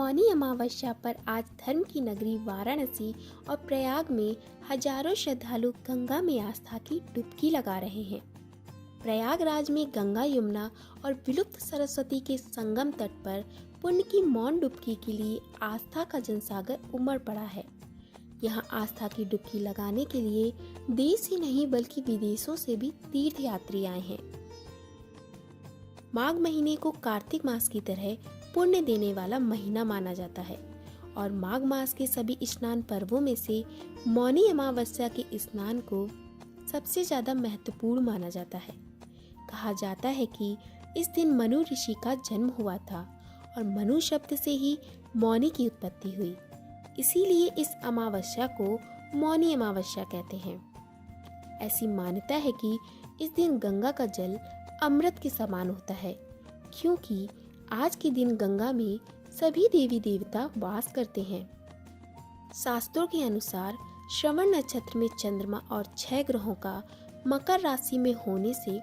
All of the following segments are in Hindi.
मौनी अमावस्या पर आज धर्म की नगरी वाराणसी और प्रयाग में हजारों श्रद्धालु गंगा में आस्था की डुबकी लगा रहे हैं। प्रयागराज में गंगा, यमुना और विलुप्त सरस्वती के संगम तट पर पुण्य की मौन डुबकी के लिए आस्था का जनसागर उमड़ पड़ा है। यहाँ आस्था की डुबकी लगाने के लिए देश ही नहीं बल्कि विदेशों से भी तीर्थ यात्री आए हैं। माघ महीने को कार्तिक मास की तरह पुण्य देने वाला महीना माना जाता है और माघ मास के सभी स्नान पर्वों में से मौनी अमावस्या के स्नान को सबसे ज्यादा महत्वपूर्ण माना जाता है। कहा जाता है कि इस दिन मनु ऋषि का जन्म हुआ था और मनु शब्द से ही मौनी की उत्पत्ति हुई, इसीलिए इस अमावस्या को मौनी अमावस्या कहते हैं। ऐसी मान्यता है कि इस दिन गंगा का जल अमृत के समान होता है, क्योंकि आज के दिन गंगा में सभी देवी देवता वास करते हैं। शास्त्रों के अनुसार श्रवण नक्षत्र में चंद्रमा और 6 ग्रहों का मकर राशि में होने से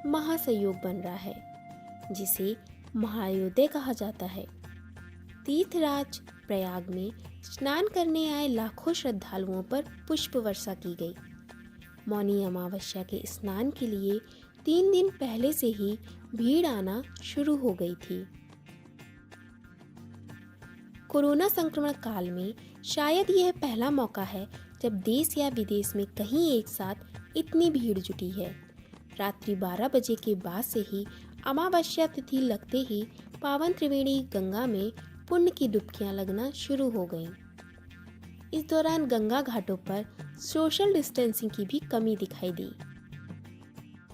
महासंयोग बन रहा है, जिसे महायोदय कहा जाता है। तीर्थराज प्रयाग में स्नान करने आए लाखों श्रद्धालुओं पर पुष्प वर्षा की गई। मौनी अमावस्या के स्नान के लिए 3 दिन पहले से ही भीड़ आना शुरू हो गई थी। कोरोना संक्रमण काल में शायद यह पहला मौका है जब देश या विदेश में कहीं एक साथ इतनी भीड़ जुटी है। रात्रि 12 बजे के बाद से ही अमावस्या तिथि लगते ही पावन त्रिवेणी गंगा में पुण्य की डुबकियां लगना शुरू हो गईं। इस दौरान गंगा घाटों पर सोशल डिस्टेंसिंग की भी कमी दिखाई दी।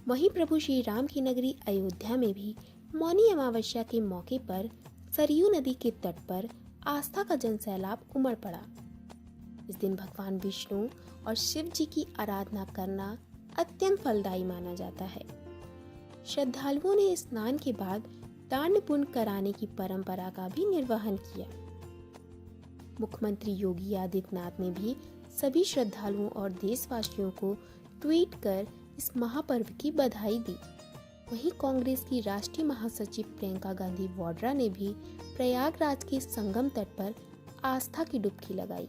वहीं प्रभु श्री राम की नगरी अयोध्या में भी मौनी अमावस्या के मौके पर सरयू नदी के तट पर आस्था का जनसैलाब उमड़ पड़ा। इस दिन भगवान विष्णु और शिव जी की आराधना करना अत्यंत फलदायी माना जाता है। श्रद्धालुओं ने स्नान के बाद दान पुण्य कराने की परंपरा का भी निर्वहन किया। मुख्यमंत्री योगी आदित्यनाथ ने भी सभी श्रद्धालुओं और देशवासियों को ट्वीट कर इस महापर्व की बधाई दी। वहीं कांग्रेस की राष्ट्रीय महासचिव प्रियंका गांधी वाड्रा ने भी प्रयागराज के संगम तट पर आस्था की डुबकी लगाई।